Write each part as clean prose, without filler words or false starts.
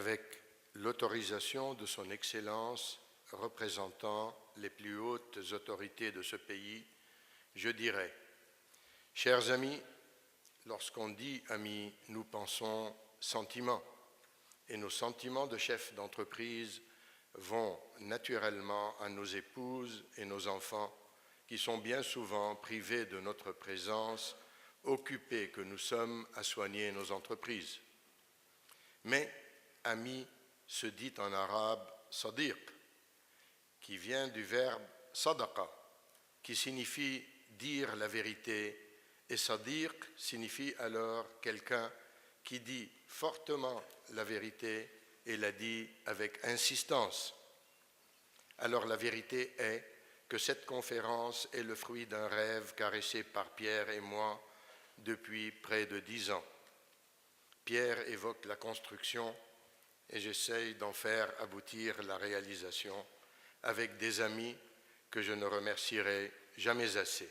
avec l'autorisation de son Excellence représentant les plus hautes autorités de ce pays, je dirais, chers amis, lorsqu'on dit amis, nous pensons sentiments, et nos sentiments de chefs d'entreprise vont naturellement à nos épouses et nos enfants qui sont bien souvent privés de notre présence, occupés que nous sommes à soigner nos entreprises. Mais ami se dit en arabe sadiq, qui vient du verbe sadaqa, qui signifie dire la vérité, et sadiq signifie alors quelqu'un qui dit fortement la vérité et la dit avec insistance. Alors la vérité est que cette conférence est le fruit d'un rêve caressé par Pierre et moi depuis près de 10 ans. Pierre évoque la construction et j'essaye d'en faire aboutir la réalisation avec des amis que je ne remercierai jamais assez.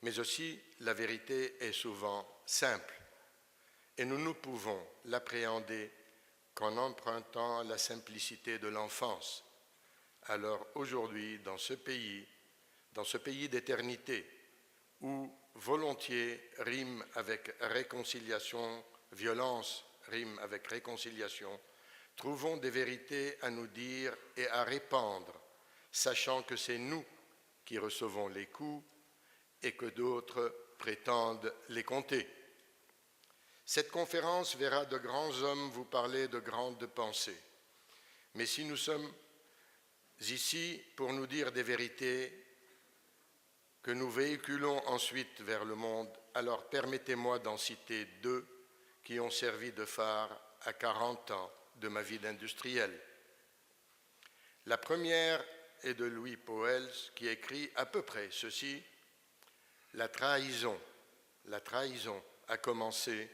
Mais aussi, la vérité est souvent simple et nous ne pouvons l'appréhender qu'en empruntant la simplicité de l'enfance. Alors aujourd'hui, dans ce pays d'éternité, où volontiers rime avec réconciliation, violence rime avec réconciliation, trouvons des vérités à nous dire et à répandre, sachant que c'est nous qui recevons les coups et que d'autres prétendent les compter. Cette conférence verra de grands hommes vous parler de grandes pensées. Mais si nous sommes ici pour nous dire des vérités que nous véhiculons ensuite vers le monde, alors permettez-moi d'en citer 2 qui ont servi de phare à 40 ans de ma vie d'industriel. La première est de Louis Pauwels qui écrit à peu près ceci: La trahison a commencé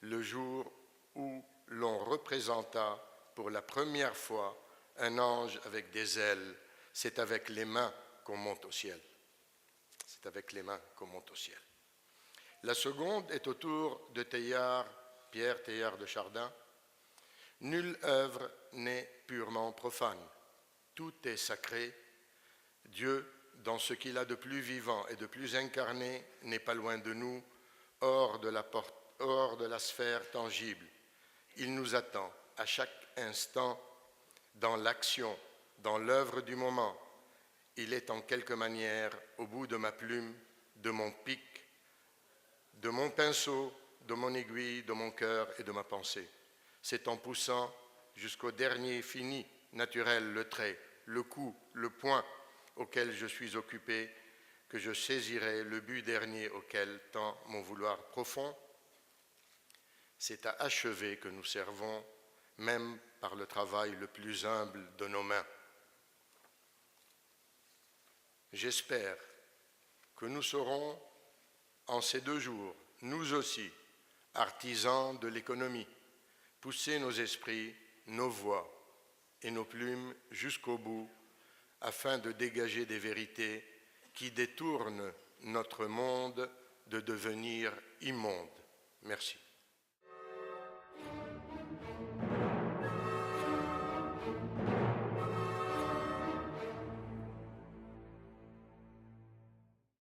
le jour où l'on représenta pour la première fois un ange avec des ailes. C'est avec les mains qu'on monte au ciel. C'est avec les mains qu'on monte au ciel. La seconde est autour de Pierre Teilhard de Chardin. Nulle œuvre n'est purement profane. Tout est sacré. Dieu, dans ce qu'il a de plus vivant et de plus incarné, n'est pas loin de nous, hors de la sphère tangible. Il nous attend à chaque instant dans l'action, dans l'œuvre du moment. Il est en quelque manière au bout de ma plume, de mon pic, de mon pinceau, de mon aiguille, de mon cœur et de ma pensée. C'est en poussant jusqu'au dernier fini, naturel, le trait, le coup, le point auquel je suis occupé, que je saisirai le but dernier auquel tend mon vouloir profond. C'est à achever que nous servons, même par le travail le plus humble de nos mains. J'espère que nous serons, en ces 2 jours, nous aussi, artisans de l'économie, pousser nos esprits, nos voix et nos plumes jusqu'au bout, afin de dégager des vérités qui détournent notre monde de devenir immonde. Merci.